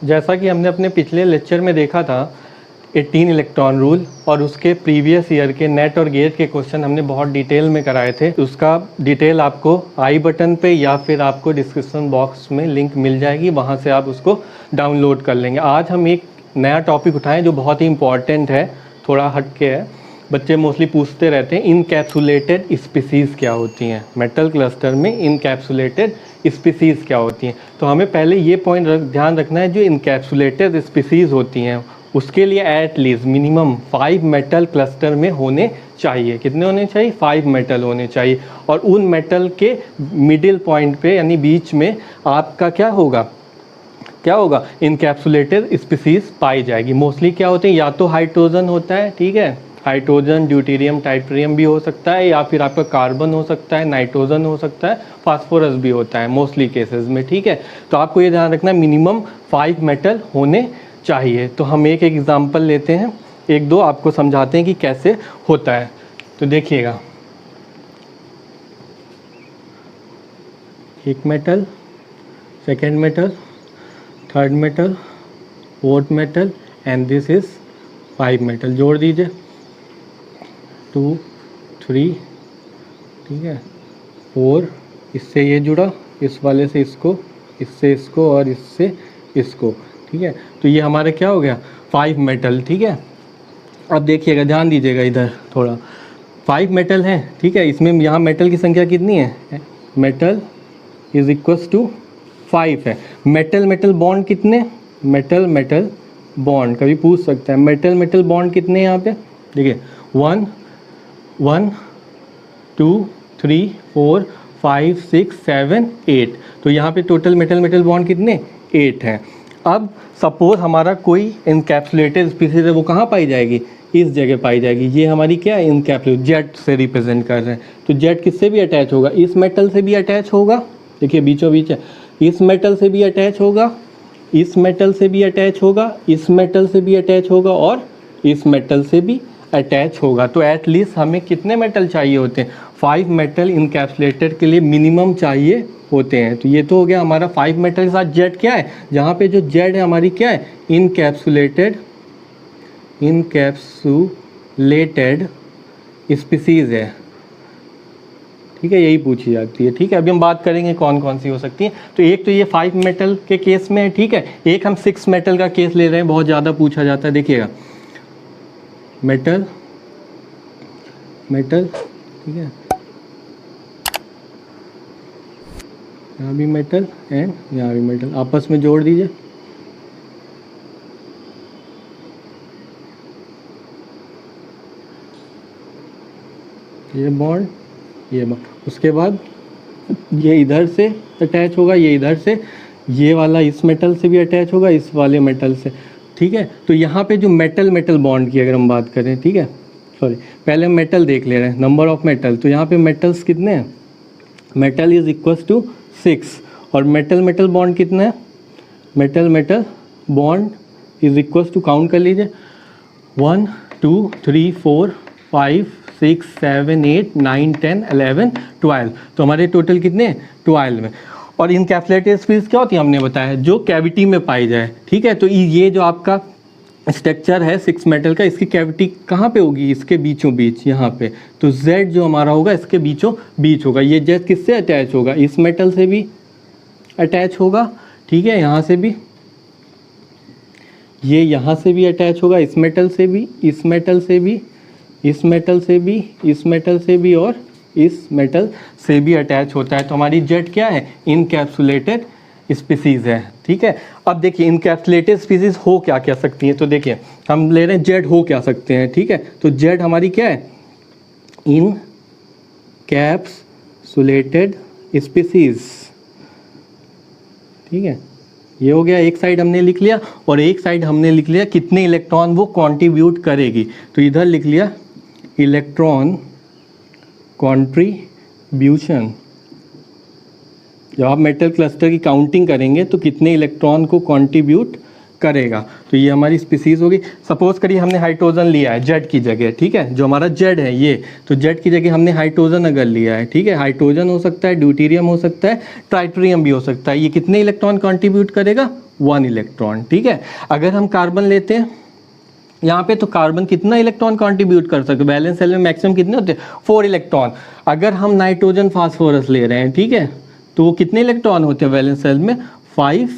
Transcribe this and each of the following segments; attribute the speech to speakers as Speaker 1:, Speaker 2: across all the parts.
Speaker 1: जैसा कि हमने अपने पिछले लेक्चर में देखा था 18 इलेक्ट्रॉन रूल और उसके प्रीवियस ईयर के नेट और गेट के क्वेश्चन हमने बहुत डिटेल में कराए थे। उसका डिटेल आपको आई बटन पे या फिर आपको डिस्क्रिप्शन बॉक्स में लिंक मिल जाएगी, वहाँ से आप उसको डाउनलोड कर लेंगे। आज हम एक नया टॉपिक उठाएं जो बहुत ही इंपॉर्टेंट है, थोड़ा हटके है, बच्चे मोस्टली पूछते रहते हैं। इनकैप्सुलेटेड स्पीसीज़ क्या होती हैं, मेटल क्लस्टर में इनकैप्सुलेटेड स्पीसीज़ क्या होती हैं। तो हमें पहले ये पॉइंट ध्यान रखना है, जो इनकैप्सुलेटेड स्पीसीज़ होती हैं उसके लिए at least minimum 5 metal cluster में होने चाहिए। कितने होने चाहिए? 5 मेटल होने चाहिए। और उन मेटल के मिडिल पॉइंट पे यानी बीच में आपका क्या होगा इनकैप्सुलेटेड स्पीसीज़ पाई जाएगी। मोस्टली क्या होते हैं, या तो हाइड्रोजन होता है, ठीक है, हाइड्रोजन, ड्यूटेरियम, टाइटेरियम भी हो सकता है, या फिर आपका कार्बन हो सकता है, नाइट्रोजन हो सकता है, फास्फोरस भी होता है मोस्टली केसेस में, ठीक है। तो आपको ये ध्यान रखना है मिनिमम 5 मेटल होने चाहिए। तो हम एक एग्जांपल लेते हैं, एक दो आपको समझाते हैं कि कैसे होता है। तो देखिएगा, एक metal, second metal, third metal, fourth metal and this is 5 metal. जोड़ दीजिए 2 3, ठीक है, 4, इससे ये जुड़ा, इस वाले से इसको, इससे इसको और इससे इसको, ठीक है। तो ये हमारा क्या हो गया 5 मेटल, ठीक है। अब देखिएगा, ध्यान दीजिएगा इधर थोड़ा, 5 मेटल हैं, ठीक है। इसमें यहाँ मेटल की संख्या कितनी है? मेटल इज इक्वल्स टू 5 है। मेटल मेटल बॉन्ड कितने? मेटल मेटल बॉन्ड कभी पूछ सकता है, मेटल मेटल बॉन्ड कितने यहाँ पे? देखिए 1 1 2 3 4 5 6 7 8। तो यहाँ पे टोटल मेटल मेटल बॉन्ड कितने? 8 हैं। अब सपोज हमारा कोई इनकैप्सुलेटेड स्पीसीज है, वो कहाँ पाई जाएगी? इस जगह पाई जाएगी। ये हमारी क्या है? इनकैप्सुलेट, जेड से रिप्रेजेंट कर रहे हैं। तो जेड किससे भी अटैच होगा? इस मेटल से भी अटैच होगा, देखिए बीचों बीच है, इस मेटल से भी अटैच होगा, इस मेटल से भी अटैच होगा, इस मेटल से भी अटैच होगा और इस मेटल से भी अटैच होगा। तो एट लीस्ट हमें कितने मेटल चाहिए होते हैं? 5 मेटल इनकैप्सुलेटेड के लिए मिनिमम चाहिए होते हैं। तो ये तो हो गया हमारा 5 मेटल के साथ जेड क्या है, जहाँ पे जो जेड है हमारी क्या है? इनकैप्सुलेटेड स्पीसीज़ है, ठीक है, यही पूछी जाती है, ठीक है। अभी हम बात करेंगे कौन कौन सी हो सकती है। तो एक तो ये 5 मेटल के केस में है, ठीक है। एक हम 6 मेटल का केस ले रहे हैं, बहुत ज़्यादा पूछा जाता है। देखिएगा, मेटल मेटल, ठीक है, यहाँ भी मेटल एंड यहाँ भी मेटल, आपस में जोड़ दीजिए, ये बॉन्ड, ये बॉन्ड। उसके बाद ये इधर से अटैच होगा, ये इधर से, ये वाला इस मेटल से भी अटैच होगा, इस वाले मेटल से, ठीक है। तो यहाँ पे जो मेटल मेटल बॉन्ड की अगर हम बात करें, ठीक है, सॉरी, पहले हम मेटल देख ले रहे हैं, नंबर ऑफ मेटल। तो यहाँ पे मेटल्स कितने हैं? Metal is equals to 6। और मेटल मेटल बॉन्ड कितना है? Metal metal bond is equals to, count कर लीजिए, 1 2 3 4 5 6 7 8 9 10 11 12। तो हमारे टोटल कितने? 12 में। और इनकैप्सुलेटेड स्पीसीज क्या होती है? हमने बताया जो कैविटी में पाई जाए, ठीक है। तो ये जो आपका स्ट्रक्चर है 6 मेटल का, इसकी कैविटी कहाँ पे होगी? इसके बीचों बीच, यहाँ पे। तो Z जो हमारा होगा इसके बीचों बीच होगा। ये Z किससे अटैच होगा? इस मेटल से भी अटैच होगा, ठीक है, यहाँ से भी, ये यहाँ से भी अटैच होगा, इस मेटल से भी, इस मेटल से भी, इस मेटल से भी, इस मेटल से भी और इस मेटल से भी अटैच होता है। तो हमारी जेड क्या है? इनकैप्सुलेटेड स्पीसीज़ है, ठीक है। अब देखिए इनकैप्सुलेटेड स्पीसीज़ हो क्या क्या सकती हैं। तो देखिए हम ले रहे हैं जेड हो क्या सकते हैं, ठीक है। तो जेड हमारी क्या है? इनकैप्सुलेटेड स्पीसीज़, ठीक है। ये हो गया, एक साइड हमने लिख लिया, और एक साइड हमने लिख लिया कितने इलेक्ट्रॉन वो कंट्रीब्यूट करेगी। तो इधर लिख लिया इलेक्ट्रॉन कंट्रीब्यूशन। जब आप मेटल क्लस्टर की काउंटिंग करेंगे तो कितने इलेक्ट्रॉन को कंट्रीब्यूट करेगा। तो ये हमारी स्पीसीज होगी। सपोज करिए हमने हाइड्रोजन लिया है जेड की जगह, ठीक है, जो हमारा जेड है ये, तो जेड की जगह हमने हाइड्रोजन अगर लिया है, ठीक है, हाइड्रोजन हो सकता है, ड्यूटेरियम हो सकता है, ट्राइटेरियम भी हो सकता है। ये कितने इलेक्ट्रॉन कंट्रीब्यूट करेगा? 1 इलेक्ट्रॉन, ठीक है। अगर हम कार्बन लेते हैं यहाँ पे, तो कार्बन कितना इलेक्ट्रॉन कंट्रीब्यूट कर सकते हैं? वैलेंस सेल में मैक्सिमम कितने होते हैं? 4 इलेक्ट्रॉन। अगर हम नाइट्रोजन फास्फोरस ले रहे हैं, ठीक है, तो वो कितने इलेक्ट्रॉन होते हैं वैलेंस सेल में? 5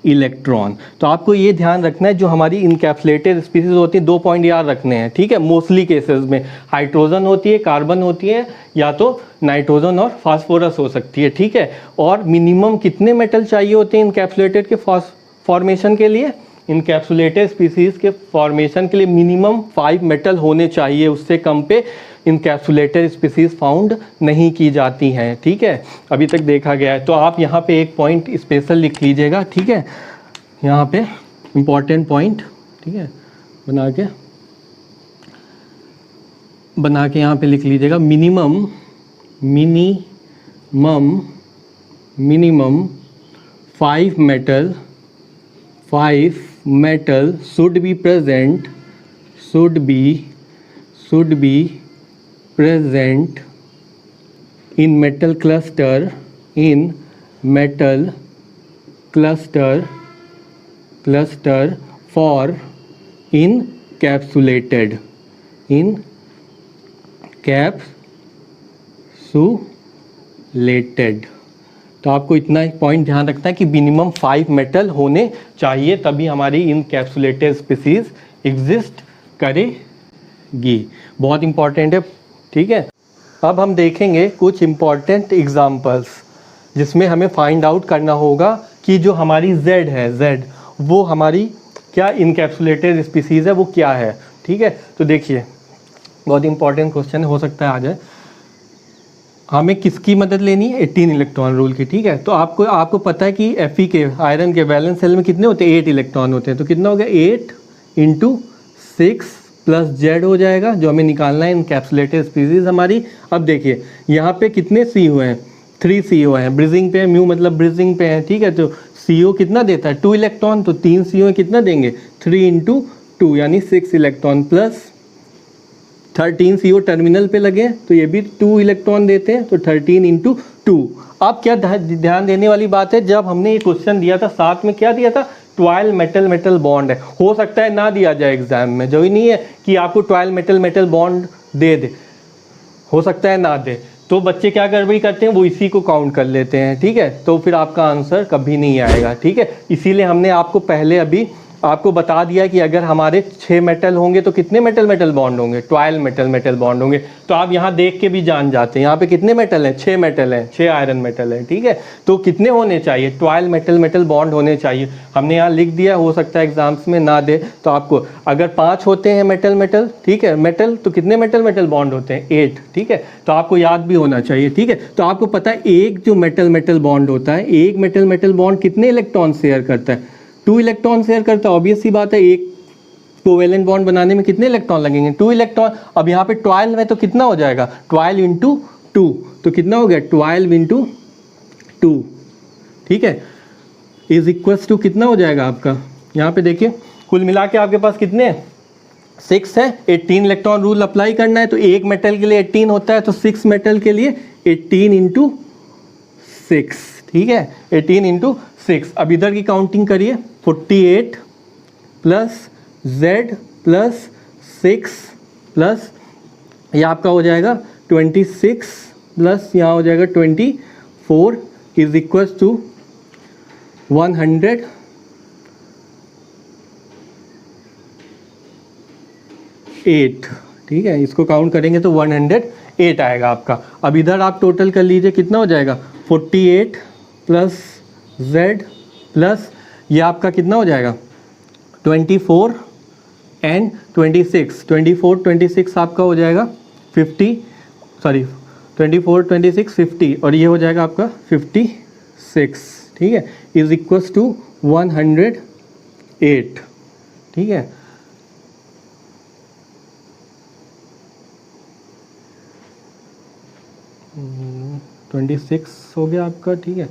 Speaker 1: इलेक्ट्रॉन। तो आपको ये ध्यान रखना है, जो हमारी इनकैप्सुलेटेड स्पीसीज होती है, 2 पॉइंट याद रखने हैं, ठीक है। मोस्टली केसेस में हाइड्रोजन होती है, कार्बन होती है, या तो नाइट्रोजन और फास्फोरस हो सकती है, ठीक है। और मिनिमम कितने मेटल चाहिए होते हैं इनकैप्सुलेटेड के फॉर्मेशन के लिए? इनकैप्सुलेटेड स्पीसीज के फॉर्मेशन के लिए मिनिमम 5 मेटल होने चाहिए, उससे कम पे इनकैप्सुलेटेड स्पीसीज फाउंड नहीं की जाती हैं, ठीक है, अभी तक देखा गया है। तो आप यहाँ पे एक पॉइंट स्पेशल लिख लीजिएगा, ठीक है, यहाँ पे इम्पॉर्टेंट पॉइंट, ठीक है, बना के यहाँ पे लिख लीजिएगा, minimum 5 metal should be present in metal cluster for encapsulated तो आपको इतना पॉइंट ध्यान रखना है कि मिनिमम 5 मेटल होने चाहिए, तभी हमारी इनकैप्सुलेटेड स्पीसीज एग्जिस्ट करेगी। बहुत इंपॉर्टेंट है, ठीक है। अब हम देखेंगे कुछ इंपॉर्टेंट एग्जांपल्स, जिसमें हमें फाइंड आउट करना होगा कि जो हमारी जेड है, जेड वो हमारी क्या इनकैप्सुलेटेड स्पीसीज है, वो क्या है, ठीक है। तो देखिए, बहुत इंपॉर्टेंट क्वेश्चन हो सकता है आ जाए। हमें किसकी मदद लेनी है? 18 इलेक्ट्रॉन रूल की, ठीक है। तो आपको पता है कि Fe के, आयरन के वैलेंस सेल में कितने होते हैं? 8 इलेक्ट्रॉन होते हैं। तो कितना हो गया? 8 × 6 + Z हो जाएगा, जो हमें निकालना है इनकैप्सुलेटेड स्पीसीज हमारी। अब देखिए यहाँ पे कितने CO हैं? 3 CO हैं, ब्रिजिंग पे है, म्यू मतलब ब्रिजिंग पे है, ठीक है। तो CO कितना देता है? 2 इलेक्ट्रॉन। तो 3 CO कितना देंगे? 3 × 2 यानी 6 इलेक्ट्रॉन, प्लस 13 CO टर्मिनल पे लगे, तो ये भी 2 इलेक्ट्रॉन देते हैं, तो 13 × 2। अब क्या ध्यान देने वाली बात है, जब हमने ये क्वेश्चन दिया था, साथ में क्या दिया था? 12 मेटल बॉन्ड है। हो सकता है ना दिया जाए एग्जाम में, जो ही नहीं है कि आपको 12 मेटल बॉन्ड दे, हो सकता है ना दे। तो बच्चे क्या गड़बड़ी करते हैं, वो इसी को काउंट कर लेते हैं, ठीक है। तो फिर आपका आंसर कभी नहीं आएगा, ठीक है। इसीलिए हमने आपको पहले अभी आपको बता दिया कि अगर हमारे 6 मेटल होंगे तो कितने मेटल बॉन्ड होंगे? 12 मेटल बॉन्ड होंगे। तो आप यहाँ देख के भी जान जाते हैं, यहाँ पे कितने मेटल हैं? 6 मेटल हैं, 6 आयरन मेटल हैं, ठीक है। तो कितने होने चाहिए? 12 मेटल बॉन्ड होने चाहिए। हमने यहाँ लिख दिया, हो सकता है एग्जाम्स में ना दे, तो आपको अगर 5 होते हैं मेटल, ठीक है, मेटल, तो कितने मेटल बॉन्ड होते हैं? 8, ठीक है। तो आपको याद भी होना चाहिए, ठीक है। तो आपको पता है एक जो मेटल बॉन्ड होता है, एक मेटल बॉन्ड कितने इलेक्ट्रॉन शेयर करता है? 2 इलेक्ट्रॉन शेयर करता है। ऑब्वियस सी बात है, एक कोवेलेंट बॉन्ड बनाने में कितने इलेक्ट्रॉन लगेंगे? 2 इलेक्ट्रॉन। अब यहाँ पे 12 है तो कितना हो जाएगा? 12 × 2, तो कितना हो गया? 12 × 2, ठीक है, इज इक्वल्स टू कितना हो जाएगा आपका? यहाँ पे देखिए, कुल मिला के आपके पास कितने हैं? 6 है। 18 इलेक्ट्रॉन रूल अप्लाई करना है, तो एक मेटल के लिए 18 होता है, तो 6 मेटल के लिए 18 × 6, ठीक है, 18 × 6। अब इधर की काउंटिंग करिए, 48 प्लस Z प्लस 6 प्लस ये आपका हो जाएगा 26 प्लस यहाँ हो जाएगा 24 इज इक्वल्स टू 108, ठीक है। इसको काउंट करेंगे तो 108 आएगा आपका। अब इधर आप टोटल कर लीजिए, कितना हो जाएगा? 48 प्लस Z प्लस ये आपका कितना हो जाएगा? 24 एंड 26, 26 आपका हो जाएगा 50, सॉरी 24 26 और ये हो जाएगा आपका 56, ठीक है, इज इक्वल्स टू 108, ठीक है। तो 26 हो गया आपका, ठीक है,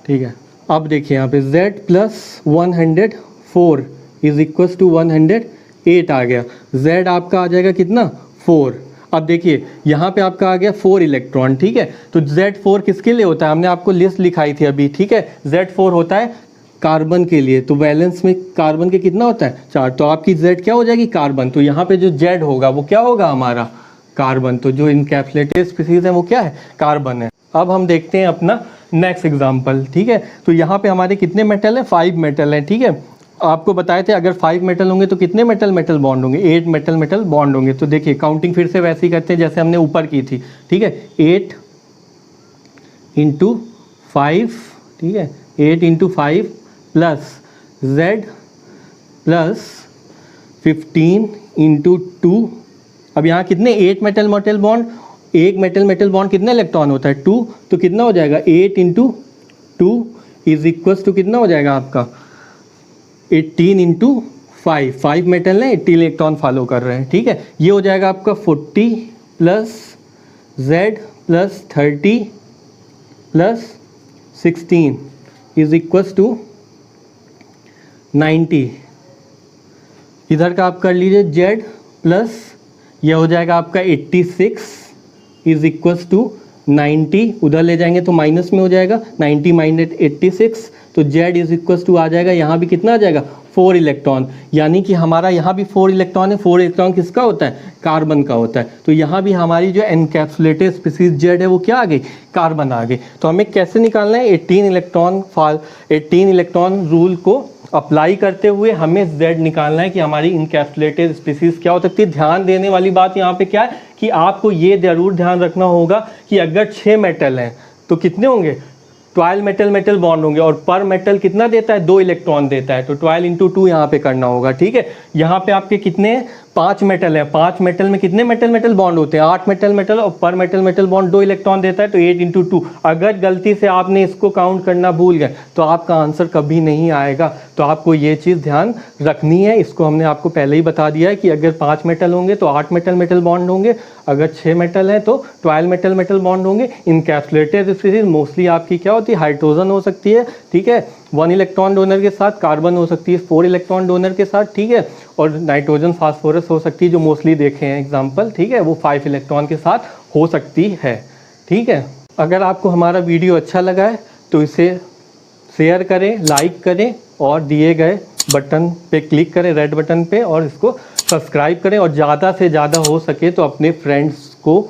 Speaker 1: ठीक है। अब देखिए यहाँ पे Z plus 104 4 is equal to 108 आ गया। Z आपका आ जाएगा कितना 4। अब देखिए यहाँ पे आपका आ गया 4 इलेक्ट्रॉन, ठीक है। तो Z4 किसके लिए होता है, हमने आपको लिस्ट लिखाई थी अभी, ठीक है। Z4 होता है कार्बन के लिए, तो वैलेंस में कार्बन के कितना होता है 4, तो आपकी Z क्या हो जाएगी कार्बन। तो यहाँ पे जो Z होगा वो क्या होगा हमारा कार्बन। तो जो इनकैप्सुलेटेड स्पीसीज है वो क्या है कार्बन है। अब हम देखते हैं अपना नेक्स्ट एग्जाम्पल, ठीक है। तो यहाँ पे हमारे कितने मेटल हैं 5 मेटल हैं, ठीक है। आपको बताए थे अगर 5 मेटल होंगे तो कितने मेटल मेटल बॉन्ड होंगे, 8 मेटल मेटल बॉन्ड होंगे। तो देखिए काउंटिंग फिर से वैसे ही करते हैं जैसे हमने ऊपर की थी, ठीक है। 8 × 5, ठीक है, 8 × 5 प्लस Z प्लस 15 × 2। अब यहाँ कितने 8 मेटल मेटल बॉन्ड, एक मेटल मेटल बॉन्ड कितने इलेक्ट्रॉन होता है 2, तो कितना हो जाएगा 8 × 2 इज इक्वल्स टू कितना हो जाएगा आपका 18 × 5। 5 मेटल ने 18 इलेक्ट्रॉन फॉलो कर रहे हैं, ठीक है। ये हो जाएगा आपका 40 plus Z plus 30 plus 16 is equals to 90। इधर का आप कर लीजिए Z प्लस ये हो जाएगा आपका 86 इज इक्वल्स टू 90, उधर ले जाएंगे तो माइनस में हो जाएगा 90 माइनस 86, तो Z इज इक्वल्स टू आ जाएगा यहाँ भी कितना आ जाएगा 4 इलेक्ट्रॉन, यानी कि हमारा यहाँ भी 4 इलेक्ट्रॉन है। 4 इलेक्ट्रॉन किसका होता है कार्बन का होता है। तो यहाँ भी हमारी जो एनकैप्सुलेटेड स्पीसीज Z है वो क्या आ गई कार्बन आ गई। तो हमें कैसे निकालना है 18 इलेक्ट्रॉन रूल को अप्लाई करते हुए हमें Z निकालना है कि हमारी इनकैप्सुलेटेड स्पीसीज क्या हो सकती है। ध्यान देने वाली बात यहाँ पे क्या है कि आपको ये ज़रूर ध्यान रखना होगा कि अगर 6 मेटल हैं तो कितने होंगे 12 मेटल मेटल बॉन्ड होंगे, और पर मेटल कितना देता है 2 इलेक्ट्रॉन देता है। तो 12 × 2 यहाँ पे करना होगा, ठीक है। यहाँ पे आपके कितने 5 मेटल है, 5 मेटल में कितने मेटल मेटल बॉन्ड होते हैं 8 मेटल मेटल, और पर मेटल मेटल बॉन्ड 2 इलेक्ट्रॉन देता है, तो 8 × 2। अगर गलती से आपने इसको काउंट करना भूल गए तो आपका आंसर कभी नहीं आएगा। तो आपको ये चीज़ ध्यान रखनी है। इसको हमने आपको पहले ही बता दिया है कि अगर 5 मेटल होंगे तो 8 मेटल मेटल बॉन्ड होंगे, अगर 6 मेटल हैं तो 12 मेटल मेटल बॉन्ड होंगे। इनकैप्सुलेटेड स्पीसीज मोस्टली आपकी क्या होती है हाइड्रोजन हो सकती है, ठीक है। 1 इलेक्ट्रॉन डोनर के साथ कार्बन हो सकती है 4 इलेक्ट्रॉन डोनर के साथ, ठीक है। और नाइट्रोजन फास्फोरस हो सकती है जो मोस्टली देखे हैं एग्जांपल, ठीक है, वो 5 इलेक्ट्रॉन के साथ हो सकती है, ठीक है। अगर आपको हमारा वीडियो अच्छा लगा है तो इसे शेयर करें, लाइक करें और दिए गए बटन पे क्लिक करें रेड बटन पे, और इसको सब्सक्राइब करें, और ज़्यादा से ज़्यादा हो सके तो अपने फ्रेंड्स को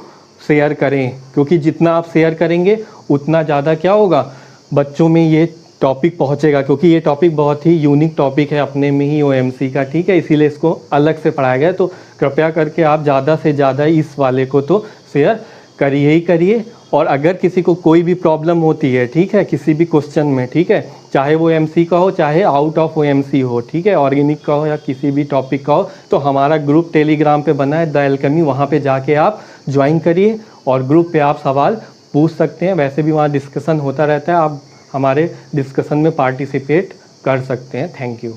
Speaker 1: शेयर करें, क्योंकि जितना आप शेयर करेंगे उतना ज़्यादा क्या होगा बच्चों में ये टॉपिक पहुंचेगा, क्योंकि ये टॉपिक बहुत ही यूनिक टॉपिक है अपने में ही OMC का, ठीक है। इसीलिए इसको अलग से पढ़ाया गया है। तो कृपया करके आप ज़्यादा से ज़्यादा इस वाले को तो शेयर करिए ही करिए। और अगर किसी को कोई भी प्रॉब्लम होती है, ठीक है, किसी भी क्वेश्चन में, ठीक है, चाहे वो OMC का हो चाहे आउट ऑफ OMC हो, ठीक है, ऑर्गेनिक का हो या किसी भी टॉपिक का हो, तो हमारा ग्रुप टेलीग्राम पे बना है द एल्केमी, वहाँ पे जाके आप ज्वाइन करिए और ग्रुप पे आप सवाल पूछ सकते हैं। वैसे भी वहाँ डिस्कशन होता रहता है, आप हमारे डिस्कशन में पार्टिसिपेट कर सकते हैं। Thank you.